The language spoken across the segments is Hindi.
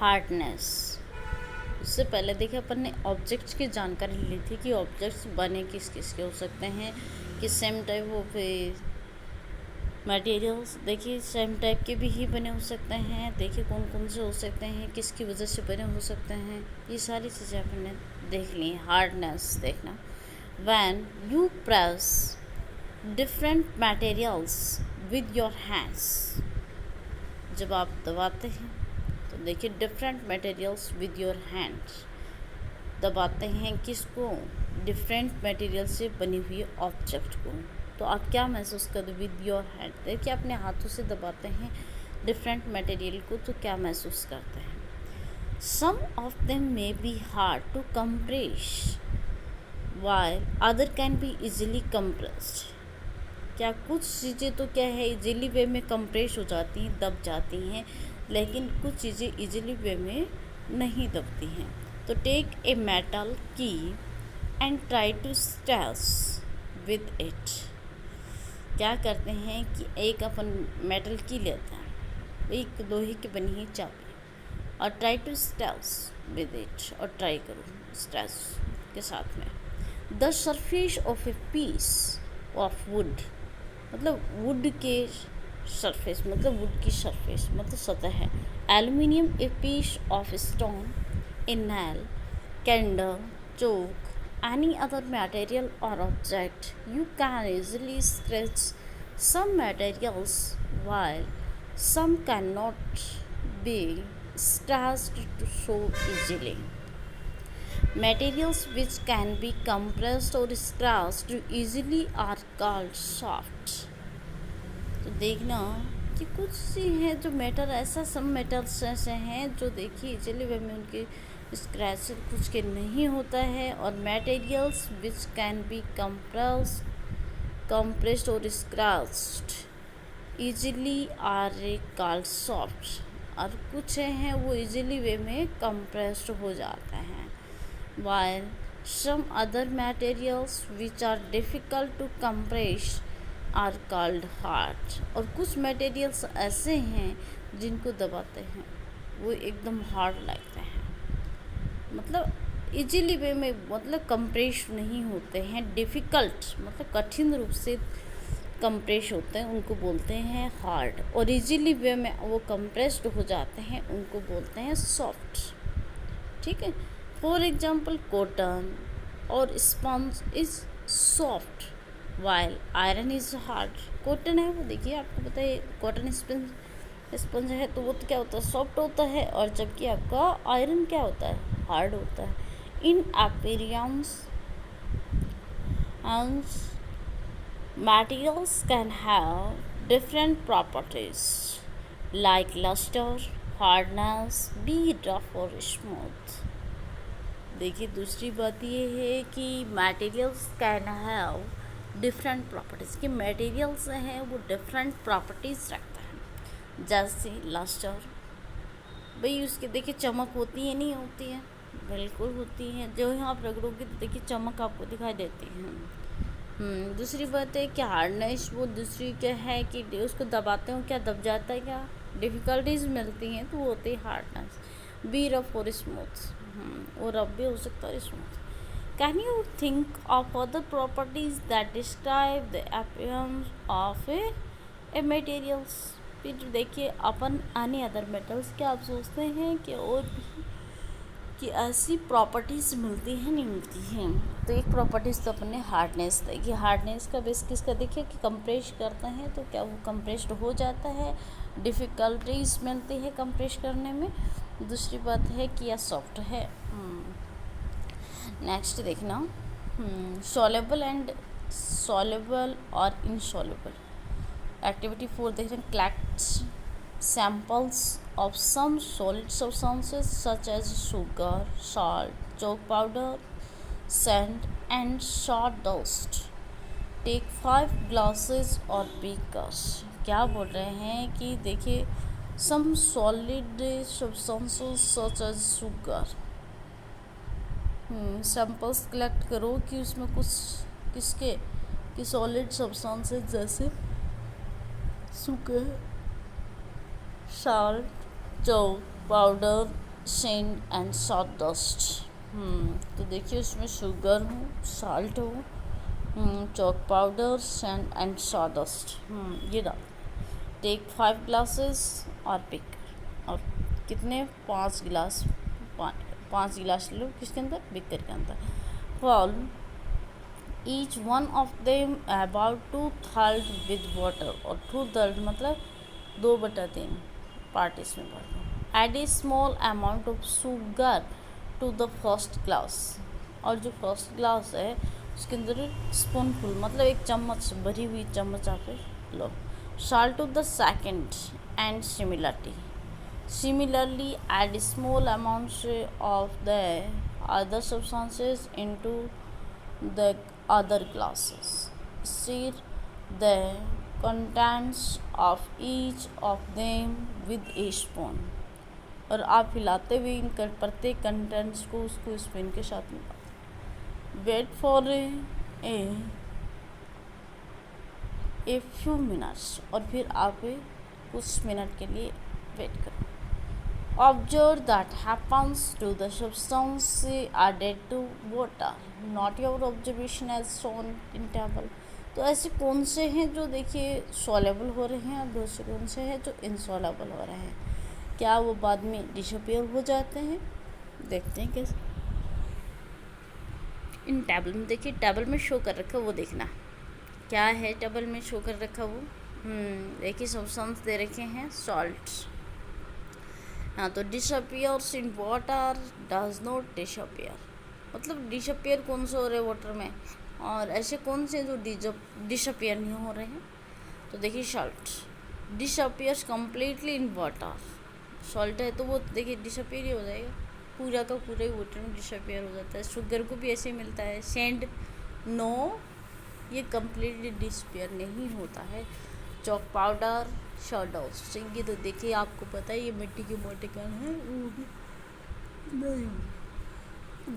हार्डनेस। उससे पहले देखिए अपन ने ऑब्जेक्ट्स की जानकारी ली थी कि ऑब्जेक्ट्स बने किस किस के हो सकते हैं, कि सेम टाइप ऑफ मटेरियल्स देखिए सेम टाइप के भी ही बने हो सकते हैं। देखिए कौन कौन से हो सकते हैं, किसकी वजह से बने हो सकते हैं, ये सारी चीज़ें अपन ने देख ली। हार्डनेस देखना, when you press different materials with your hands, जब आप दबाते हैं तो देखिए different materials with your hands, दबाते हैं किसको, डिफरेंट मटेरियल से बनी हुई ऑब्जेक्ट को, तो आप क्या महसूस करते विद योर हैंड, देखिए अपने हाथों से दबाते हैं डिफरेंट मटेरियल को तो क्या महसूस करते हैं। Some of them may be hard to compress while other can be easily compressed, क्या कुछ चीज़ें तो क्या है इजीली वे में कंप्रेस हो जाती हैं, दब जाती हैं, लेकिन कुछ चीज़ें इजीली वे में नहीं दबती हैं। तो take a metal key and try to stress with it, क्या करते हैं कि एक अपन मेटल की लेते हैं, एक लोहे की बनी हुई चाबी, और try to stress with it, और ट्राई करो स्ट्रेस के साथ में। The surface of a piece of wood, मतलब वुड के सरफेस, मतलब वुड की सरफेस मतलब सतह है। Aluminium a piece of stone, a nail, candle, chalk, any other material or object, you can easily scratch some materials while some cannot be scratched so easily. Materials which can be compressed or scratched easily are called soft. तो देखना कि कुछ सी हैं जो मेटल, ऐसा सब मेटल्स ऐसे हैं जो देखिए इजीली वे में उनके स्क्रैच कुछ के नहीं होता है, और materials which can be compressed और scratched easily are called soft, और कुछ हैं वो इजीली वे में कंप्रेस्ड हो जाते हैं। while some other materials which are difficult to compress are called hard, और कुछ मटेरियल्स ऐसे हैं जिनको दबाते हैं वो एकदम हार्ड लगते हैं, मतलब इजीली वे में मतलब कंप्रेस नहीं होते हैं। डिफ़िकल्ट मतलब कठिन रूप से कंप्रेस होते हैं उनको बोलते हैं हार्ड, और इजीली वे में वो कंप्रेस्ड हो जाते हैं उनको बोलते हैं सॉफ्ट। ठीक है, फॉर एग्जाम्पल कॉटन और sponge is soft while iron is hard. Cotton है वो देखिए आपको पता है कॉटन स्पंज है तो वो तो क्या होता है सॉफ्ट होता है, और जबकि आपका आयरन क्या होता है हार्ड होता है। इन appearance materials can have different properties like luster, hardness, be rough or smooth। देखिए दूसरी बात ये है कि materials can have different properties, कि मटेरियल्स हैं वो डिफरेंट प्रॉपर्टीज़ रखते हैं। जैसे लस्टर, भाई उसके देखिए चमक होती है नहीं होती है, बिल्कुल होती है, जो यहाँ आप रगड़ोगे तो देखिए चमक आपको दिखाई देती है। दूसरी बात है कि हार्डनेस, वो दूसरी क्या है कि उसको दबाते हो क्या दब जाता है, क्या डिफ़िकल्टीज मिलती हैं तो वो होती है हार्डनेस। बी रफ और स्मूथ, और रफ भी हो सकता है smooth. Can you think of other properties that describe the appearance of A materials. फिर देखिए अपन अन्य अदर मेटल्स क्या आप सोचते हैं कि और भी कि ऐसी प्रॉपर्टीज़ मिलती हैं नहीं मिलती हैं। तो एक प्रॉपर्टीज़ तो अपन ने हार्डनेस देखी, हार्डनेस का बेस किसका देखिए कि कंप्रेस करते हैं तो क्या वो कंप्रेस्ड हो जाता है, डिफ़िकल्टीज मिलती है कंप्रेस करने में। दूसरी बात है कि यह सॉफ्ट है। नेक्स्ट देखना सॉल्युबल एंड सॉल्युबल और इनसॉल्युबल। एक्टिविटी 4 देख रहे हैं, collect samples of some solid substances such as sugar, salt, chalk powder, sand and sawdust. Take 5 glasses or beakers। क्या बोल रहे हैं कि देखिए some solid substances such as sugar, samples collect करो कि उसमें कुछ किसके कि सॉलिड सब्सटेंसेस जैसे sugar, salt, chalk powder send and sawdust. तो देखिए उसमें शुगर हो, साल्ट हो, chalk powder, sand and sawdust, ये डाल। टेक 5 ग्लासेस और पिक, और कितने 5 गिलास, 5 गिलास लो किसके अंदर, बिकर के अंदर। Fill each one of them about 2/3 with water, और 2/3 मतलब 2/3 पार्ट इसमें भर दो। Add a small amount of sugar to the first glass, और जो फर्स्ट ग्लास है उसके अंदर स्पूनफुल मतलब 1 चम्मच, भरी हुई चम्मच आप लो। Salt to the second and Similarly, add small amounts of the other substances into the other glasses. Stir the contents of each of them with a spoon. और आप हिलाते हुए इन प्रत्येक कंटेंट्स को उसको स्पून के साथ मिलाते। Wait for a few minutes, और फिर आप कुछ मिनट के लिए वेट करो। Observe that happens to the substance added to water. Not your observation as shown in table. तो ऐसे कौन से हैं जो देखिए सॉलेबल हो रहे हैं और दूसरे कौन से हैं जो इनसॉलेबल हो रहे हैं, क्या वो बाद में डिसअपियर हो जाते हैं। देखते हैं कैसे। इन टेबल में देखिए, टेबल में शो कर रखा वो देखना क्या है, टेबल में शो कर रखा वो देखिए सब्सटेंस दे रखे हैं सॉल्ट्स। हाँ, तो disappears in water, does not disappear, मतलब डिसअपियर कौन से हो रहे हैं वाटर में, और ऐसे कौन से जो डिसअपियर नहीं हो रहे हैं। तो देखिए salt disappears completely in water, salt है तो वो देखिए डिसअपियर ही हो जाएगा, पूरा का पूरा ही वाटर में डिसअपियर हो जाता है। शुगर को भी ऐसे मिलता है, सेंड नो, ये कम्प्लीटली डिसअपियर नहीं होता है। चॉक पाउडर, शॉडोस, ये तो देखिए आपको पता है ये मिट्टी के मोटे कण हैं,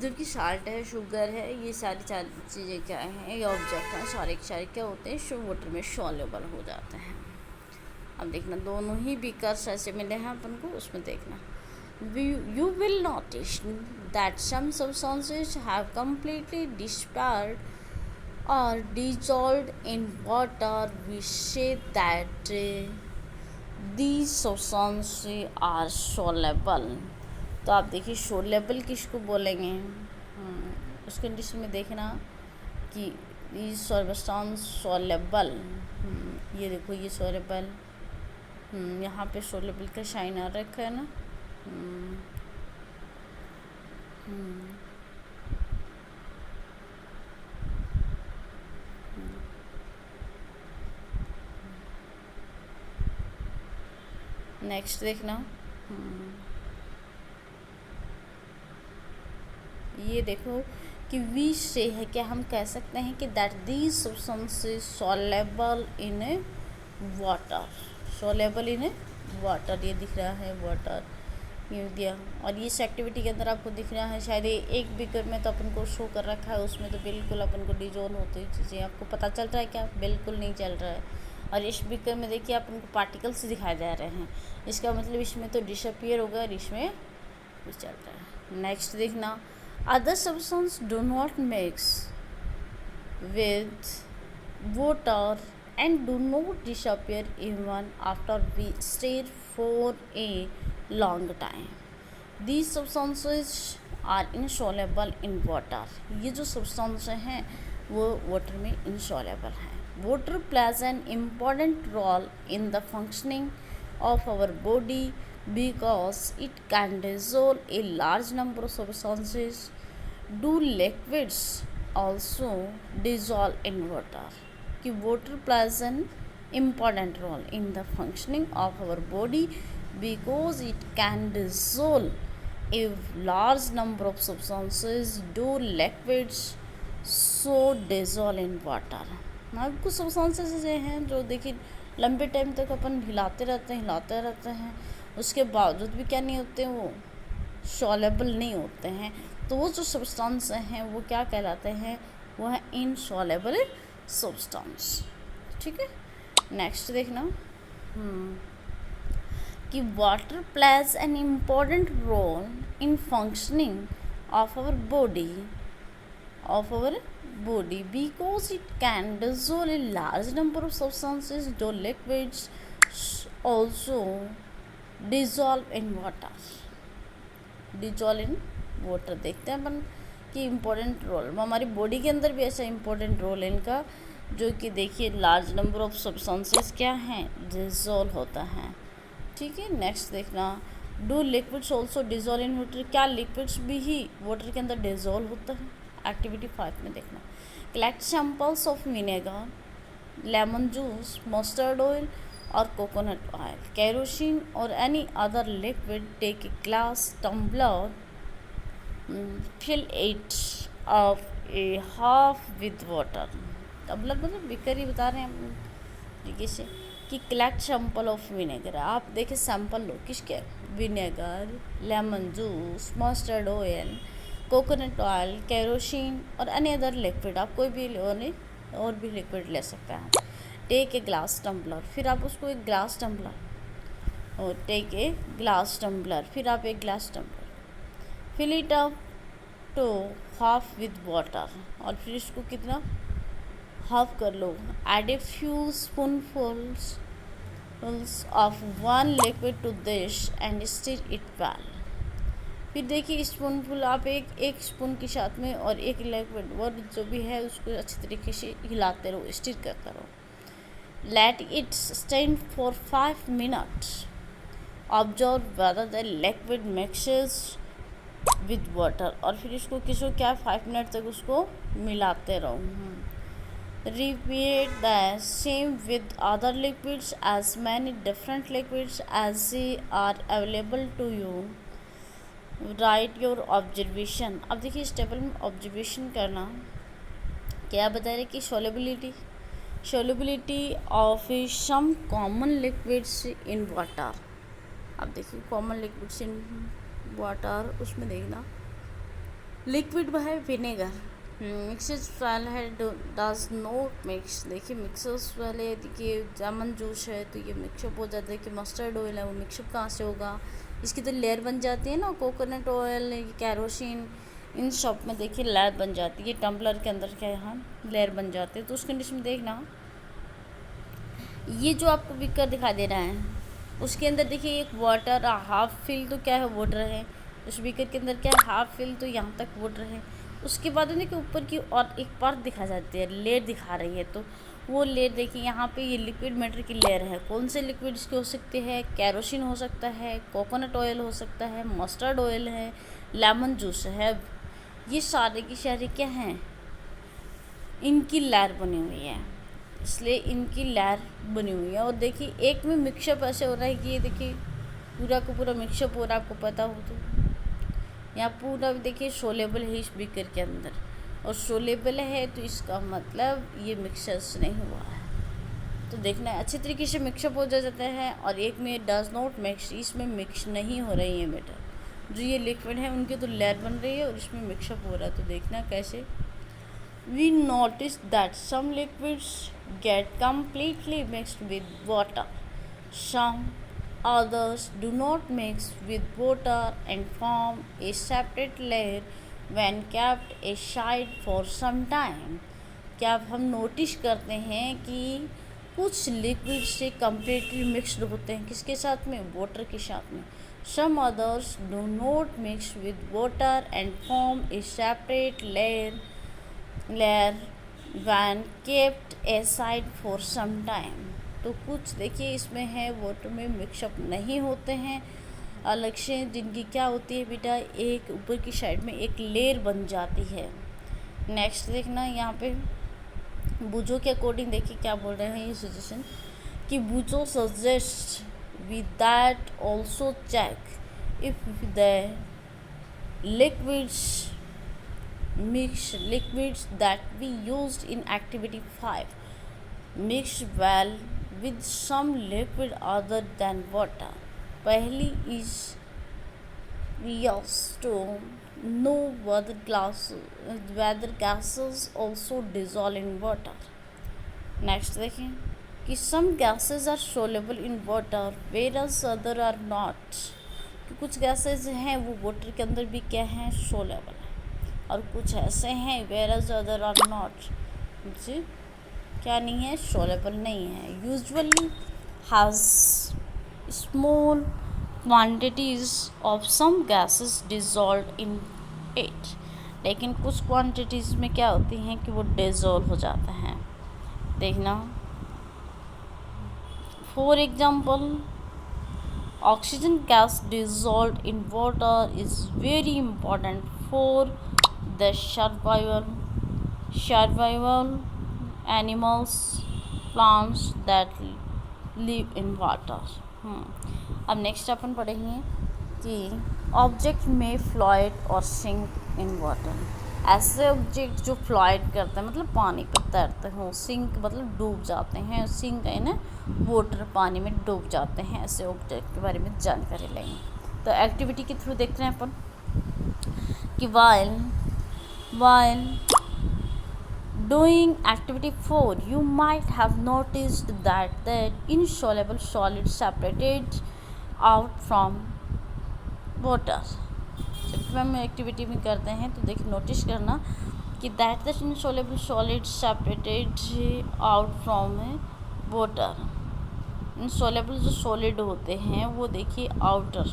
जबकि साल्ट है, शुगर है, ये सारी चीज़ें क्या हैं, ये ऑब्जेक्ट हैं, सारे के सारे क्या होते हैं वाटर में सॉल्युबल हो जाते हैं। अब देखना दोनों ही बीकर्स ऐसे मिले हैं अपन को, उसमें देखना you will notice that some substances have completely disappeared or dissolved in water. We say that these substances are soluble. तो आप देखिए soluble किसको बोलेंगे, उस कंडीशन में देखना कि these substances soluble, ये देखो ये soluble, यहाँ पे soluble का शाइन आ रखा है ना, नेक्स्ट देखना, ये देखो कि वी से है, क्या हम कह सकते हैं कि that these substances soluble in water, soluble in water, ये दिख रहा है वाटर, ये दिया। और इस एक्टिविटी के अंदर आपको दिख रहा है शायद एक बीकर में तो अपन को शो कर रखा है, उसमें तो बिल्कुल अपन को डिजोल्व होती हुई चीज़ें आपको पता चल रहा है क्या, बिल्कुल नहीं चल रहा है। और इस बीकर में देखिए अपन को पार्टिकल्स दिखाए जा रहे हैं, इसका मतलब इसमें तो डिसअपियर होगा और इसमें कुछ चल रहा है। नेक्स्ट देखना, other substance do not mix with water and do not disappear even after we stay for a long time. These substances are insoluble in water. ये जो substances हैं वो water में insoluble हैं। Water plays an important role in the functioning of our body because it can dissolve a large number of substances. Do liquids also dissolve in water? कि water plays an important role in the functioning of our body because it can dissolve a large number of substances. Do liquids so dissolve in water? कुछ substances ऐसे हैं जो देखिए लंबे टाइम तक अपन हिलाते रहते हैं उसके बावजूद भी क्या नहीं होते, वो soluble नहीं होते हैं, तो वो जो substances हैं वो क्या कहलाते हैं, वो है insoluble सब्सटेंस। ठीक है, नेक्स्ट देखना कि water plays an important role in functioning of our body because it can dissolve a large number of substances. जो liquids also dissolve in water. देखते हैं अपन कि इम्पोर्टेंट रोल हमारी बॉडी के अंदर भी ऐसा इम्पोर्टेंट रोल है इनका, जो कि देखिए लार्ज नंबर ऑफ सब्सटेंसेस क्या हैं, डिजोल्व होता है। ठीक है, नेक्स्ट देखना, do liquids also dissolve in water, क्या लिक्विड्स भी ही वाटर के अंदर डिजोल्व होता है। एक्टिविटी 5 में देखना, collect samples of vinegar, lemon juice, mustard oil और कोकोनट ऑयल, केरोसिन और any other liquid, take a glass tumbler, fill it up a half with water. Tumbler मतलब बिकर ही बता रहे हैं हम तरीके से कि कलेक्ट सैंपल ऑफ विनेगर, आप देखें सैंपल लो किसके, vinegar, lemon juice, mustard oil, coconut oil, kerosene और एनी अदर लिक्विड, आप कोई भी और भी लिक्विड ले सकते हैं। टेक ए ग्लास टम्बलर, फिर आप उसको एक ग्लास टम्बलर, और टेक ए ग्लास टम्बलर, फिर आप एक glass tumbler, fill it up to half with water, और फिर इसको कितना हाफ कर लो। Add a few spoonfuls of one liquid to this and stir it well. फिर देखिए स्पूनफुल आप एक स्पून के साथ में और एक लिक्विड और जो भी है उसको अच्छी तरीके से हिलाते रहो, स्टिर करते रहो। Let it stand for 5 minutes, observe whether the liquid mixes with water, और फिर इसको किसको क्या 5 मिनट तक उसको मिलाते रहो। Repeat the same with other liquids, as many different liquids as are available to you. Write your observation. अब देखिए इस टेबल में ऑब्जर्वेशन करना क्या बता रहे कि solubility of some common liquids in water. अब देखिए कॉमन लिक्विड्स इन वाटर, उसमें देखना लिक्विड वह है विनेगर, मिक्सेस वाला है डज नॉट मिक्स। देखिए मिक्सर्स वाले देखिए लेमन जूस है तो ये मिक्सअप हो जाता है कि मस्टर्ड ऑयल है वो मिक्सअप कहाँ से होगा, इसकी तो लेयर बन जाती है ना। कोकोनट ऑयल, केरोसिन, इन सब में देखिए लेयर बन जाती है, टम्बलर के अंदर क्या यहाँ लेयर बन जाती है। तो उस कंडीशन में देखना ये जो आपको बिकर दिखा दे रहा है उसके अंदर देखिए एक वाटर हाफ फिल, तो क्या है वाटर है उस बिकर के अंदर, क्या है हाफ फिल, तो यहाँ तक वाटर है। उसके बाद उन्हें के ऊपर की और एक परत दिखा जाती है, लेयर दिखा रही है, तो वो लेयर देखिए यहाँ पे ये लिक्विड मैटर की लेयर है। कौन से लिक्विड्स के हो सकते हैं, केरोसिन हो सकता है, कोकोनट ऑयल हो सकता है, मस्टर्ड ऑयल है, लेमन जूस है, ये सारे की सारे क्या हैं इनकी लेयर बनी हुई है, इसलिए इनकी लेयर बनी हुई है। और देखिए एक में मिक्सअप ऐसे हो रहा है कि ये देखिए पूरा का पूरा मिक्सअप हो रहा है, आपको पता हो तो यहाँ पूरा देखिए सोलेबल है इस बीकर के अंदर, और सोलेबल है तो इसका मतलब ये मिक्सर्स नहीं हुआ है। तो देखना अच्छी तरीके से मिक्सअप हो जाता है, और एक में डज नॉट मिक्स, इसमें मिक्स नहीं हो रही है मैटर, जो ये लिक्विड है उनकी तो लेयर बन रही है और इसमें मिक्सअप हो रहा है। तो देखना कैसे, we notice that some liquids get completely mixed with water, some others do not mix with water and form a separate layer when kept aside for some time। क्या हम नोटिस करते हैं कि कुछ लिक्विड से कम्प्लीटली मिक्सड होते हैं, किसके साथ में, वाटर के साथ में। some others do not mix with water and form a separate layer when kept aside for some time। तो कुछ देखिए इसमें है वाटर में मिक्सअप नहीं होते हैं अलग से, जिनकी क्या होती है बेटा, एक ऊपर की साइड में एक लेयर बन जाती है। नेक्स्ट देखना यहाँ पे बूजो के अकॉर्डिंग देखिए क्या बोल रहे हैं ये सजेशन, कि बूजो suggest with that also check if the liquids that we used in activity 5 mixed well with some liquid other than water। पहली is yes to know whether gases also dissolve in water। Next देखें कि some gases are soluble in water whereas other are not। कि कुछ गैसेज हैं वो वाटर के अंदर भी क्या हैं, सोलेबल है, और कुछ ऐसे हैं whereas other are not, जी क्या नहीं है, सोलेबल नहीं है। Usually has small quantities of some gases dissolve in it, लेकिन कुछ क्वांटिटीज़ में क्या होती हैं कि वो डिजॉल्व हो जाते हैं। देखना, for example oxygen gas dissolved in water is very important for the survival animals, plants that live in water. अब नेक्स्ट अपन पढ़ेंगे कि ऑब्जेक्ट में फ्लोट और सिंक इन वाटर। ऐसे ऑब्जेक्ट जो फ्लोट करते हैं मतलब पानी पर तैरते हों, सिंक मतलब डूब जाते हैं, सिंक है ना वाटर, पानी में डूब जाते हैं, ऐसे ऑब्जेक्ट के बारे में जानकारी लेंगे। तो एक्टिविटी के थ्रू देखते हैं अपन कि while doing activity 4 you might have noticed that the insoluble solid separated out from water। जब हम एक्टिविटी में करते हैं तो देखिए नोटिस करना कि that the insoluble solid separated out from water. Insoluble जो सॉलिड होते हैं वो देखिए आउटर,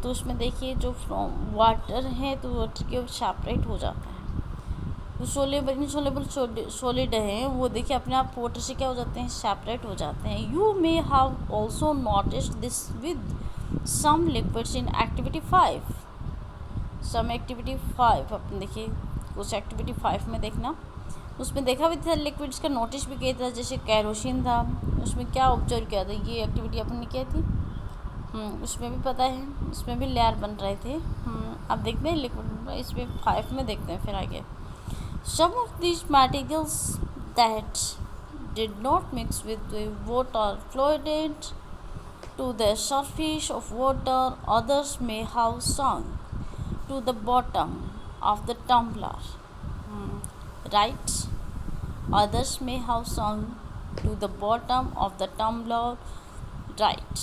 तो उसमें देखिए जो फ्रॉम वाटर है तो वाटर के सेपरेट हो जाता है। जो इनसॉल्युबल सॉलिड हैं वो देखिए अपने आप वाटर से क्या हो जाते हैं, सेपरेट हो जाते हैं। You may have also noticed this with some liquids in activity 5। Some activity 5 अपन देखिए, कुछ एक्टिविटी 5 में देखना, उसमें देखा भी था लिक्विड्स का, नोटिस भी किया था। जैसे कैरोसिन था, उसमें क्या ऑब्जर्व किया था, ये एक्टिविटी अपन ने की थी, उसमें भी पता है, उसमें भी लेयर बन रहे थे। अब देखते हैं लिक्विड, इसमें 5 में देखते हैं फिर आगे। सम of these materials that did not mix with the water floated to the surface of water, others may have sunk to the bottom of the tumbler, right? Others may have sunk to the bottom of the tumbler, right?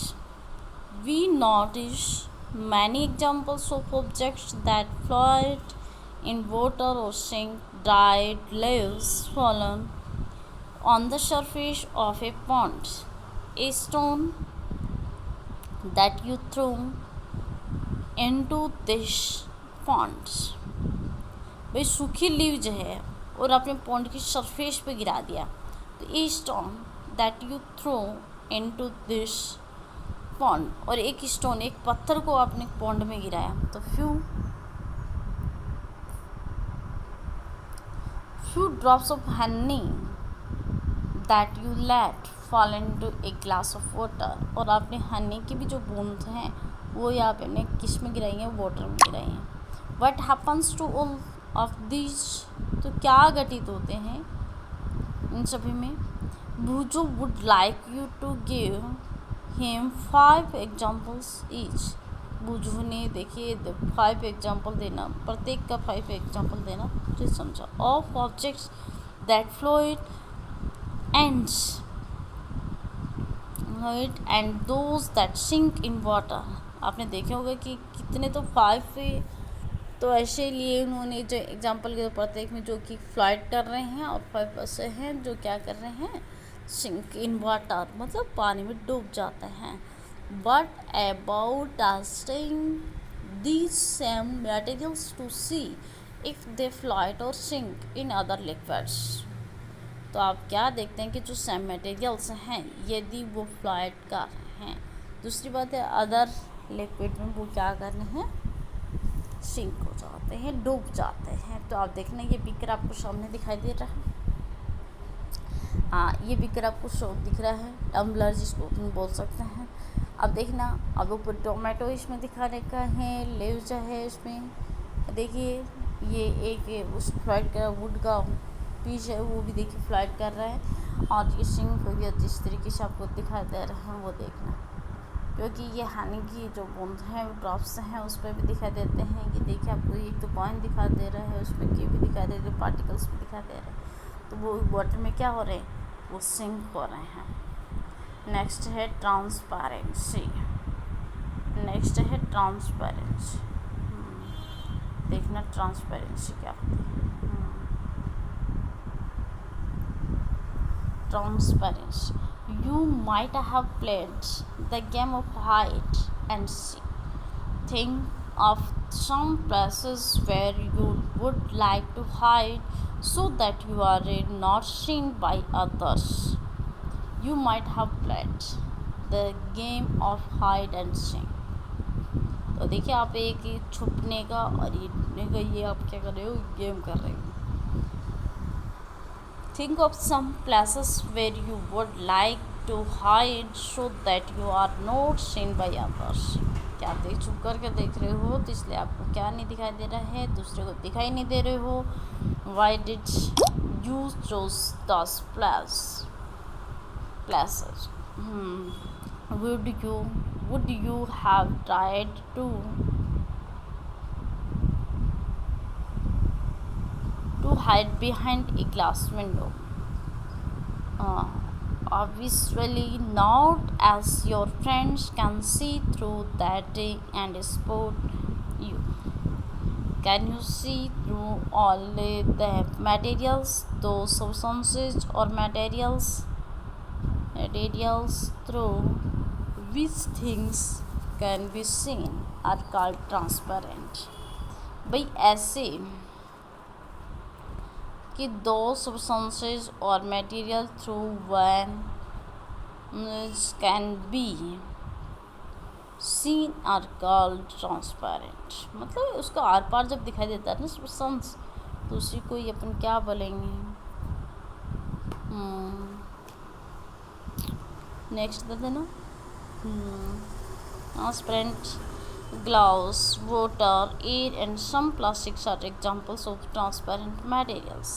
We notice many examples of objects that float in water or sink, dried leaves fallen on the surface of a pond, a stone that you threw into this pond। भाई सूखी लीव जो है और आपने पॉन्ड की सरफेस पे गिरा दिया, तो a stone that you throw into this pond, और एक स्टोन, एक पत्थर को आपने पॉन्ड में गिराया, तो few drops of honey that you let fall into a glass of water, और आपने हनी की भी जो बूंद हैं वो यहाँ पे हमने किस में गिराई हैं, वाटर में गिराई हैं। What happens to all of these, तो क्या घटित होते हैं इन सभी में। Buju would like you to give him 5 examples each। बुझू ने देखिए 5 एग्जाम्पल देना, प्रत्येक का 5 एग्जाम्पल देना, तो समझा। Of objects that float and those that sink in water. आपने देखे होगा कि कितने तो 5 तो ऐसे लिए उन्होंने जो एग्जाम्पल के प्रत्येक में जो कि फ्लाइट कर रहे हैं, और 5 ऐसे हैं जो क्या कर रहे हैं, सिंक इन वाटर मतलब पानी में डूब जाते हैं। But about testing these same materials to see if they float or sink in other liquids। तो आप क्या देखते हैं कि जो सेम मटेरियल्स हैं यदि वो फ्लोट कर रहे हैं, दूसरी बात है अदर लिक्विड में वो क्या कर रहे हैं, सिंक हो जाते हैं, डूब जाते हैं। तो आप देखना ये बीकर आपको सामने दिखाई दे रहा है, हाँ ये बीकर आपको शो दिख रहा है, टम्बलर जिसको अपन बोल सकते हैं। अब देखना, अब ऊपर टोमेटो इसमें दिखा रखा है, लेव जो है इसमें देखिए ये एक उस फ्लाइट का वुड का पीस है वो भी देखिए फ्लाइट कर रहा है, और ये सिंक हो गया जिस तरीके से आपको दिखाई दे रहा है वो देखना, क्योंकि ये हनी की जो बूंद हैं ड्रॉप्स हैं उस पर भी दिखाई देते हैं। ये देखिए आपको एक तो पॉइंट दिखाई दे रहा है, उसमें के भी दिखाई दे रहे हैं, पार्टिकल्स भी दिखाई दे रहे हैं, तो वो वाटर में क्या हो रहे हैं, वो सिंक हो रहे हैं। नेक्स्ट है ट्रांसपेरेंसी। नेक्स्ट है ट्रांसपेरेंसी। देखना ट्रांसपेरेंसी क्या होती है। Transparency, you might have played the game of hide and seek. Think of some places where you would like to hide so that you are not seen by others. You might have played the game of hide and seek. तो देखिए आप एक छुपने का और ये आप क्या कर रहे हो, गेम कर रहे हो। Think of some places where you would like to hide so that you are not seen by others. क्या आप छुप करके देख रहे हो तो इसलिए आपको क्या नहीं दिखाई दे रहा है, दूसरे को दिखाई नहीं दे रहे हो। Why did you choose those places? Would you have tried to hide behind a glass window? Obviously not, as your friends can see through that and spot you. Can you see through all the materials, those substances or materials through which things can be seen are called transparent. भाई ऐसे कि दो substances or material through one can be seen are called transparent. मतलब उसका आर पार जब दिखाई देता है ना substance, तो उसी को ही अपन क्या बोलेंगे। नेक्स्ट दे देना। Transparent glass, water, air and some plastics are examples of transparent materials.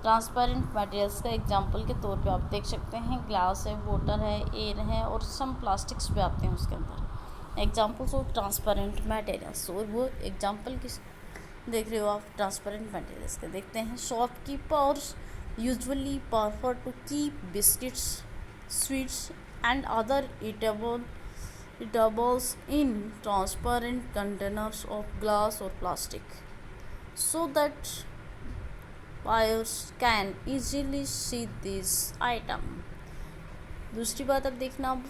Transparent materials का एग्जांपल के तौर पे आप देख सकते हैं ग्लास है, वाटर है, एयर है और सम प्लास्टिक्स भी आते हैं उसके अंदर। एग्जांपल्स ऑफ ट्रांसपेरेंट मटेरियल्स, और वो एग्जांपल किस देख रहे हो आप ट्रांसपेरेंट मटेरियल्स के। देखते हैं shopkeepers usually prefer to keep biscuits, sweets and other eatables in transparent containers of glass or plastic so that buyers can easily see this item. दूसरी बात अब देखना, अब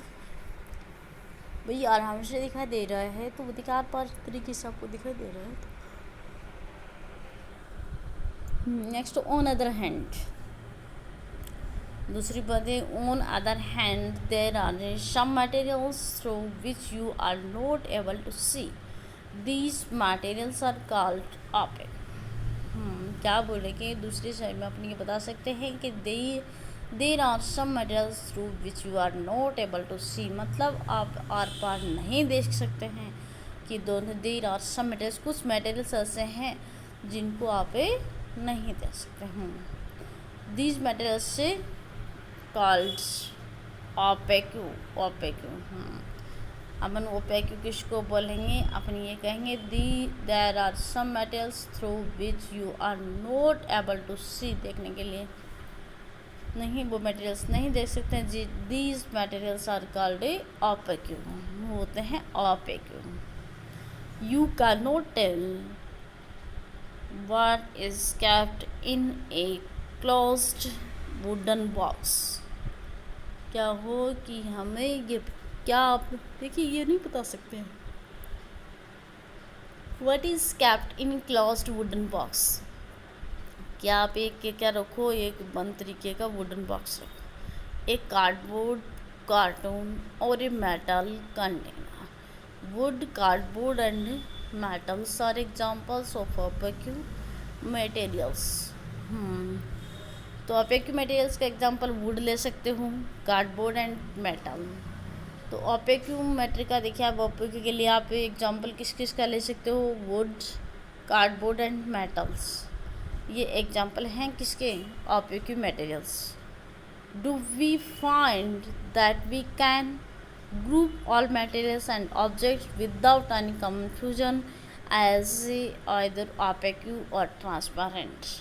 भाई आराम से दिखाई दे रहा है तो वो दिखा पर तरीके से आपको दिखाई दे रहा है। नेक्स्ट ऑन अदर हैंड, दूसरी बात है on other hand there are some materials through which you are not able to see, these materials are called opaque. क्या बोले कि दूसरी साइड में अपन ये बता सकते हैं कि there are some materials through which you are not able to see, मतलब आप आर पार नहीं देख सकते हैं कि दोनों देर आर सम मटेरियल्स, कुछ मटेरियल्स ऐसे हैं जिनको आप नहीं देख सकते हैं। दीज मटेरियल्स से कॉल्ड ओपेक्यू। अपन ओपेक्यू किसको बोलेंगे, अपन ये कहेंगे there are some materials through which you are not able to see, देखने के लिए नहीं, वो मटेरियल्स नहीं देख सकते हैं जी। These materials are called opaque, होते हैं opaque. You can not tell what is kept in a closed wooden box। क्या हो कि हमें ये क्या आप देखिए ये नहीं बता सकते हैं। what is kept in closed wooden box, क्या आप एक क्या रखो, एक बंद तरीके का वुडन बॉक्स रखो, एक कार्डबोर्ड, कार्टून और a metal container. Would, cardboard and metals are examples of opaque materials। तो opaque materials का एग्जांपल वुड ले सकते हो, कार्डबोर्ड एंड मेटल। तो opaque मैटर का देखिए आप opaque के लिए आप एग्जांपल किस किस का ले सकते हो, वुड, कार्डबोर्ड एंड मेटल्स, ये एग्जांपल हैं किसके, opaque materials। Do we find that we can group all materials and objects without any confusion as either opaque or transparent।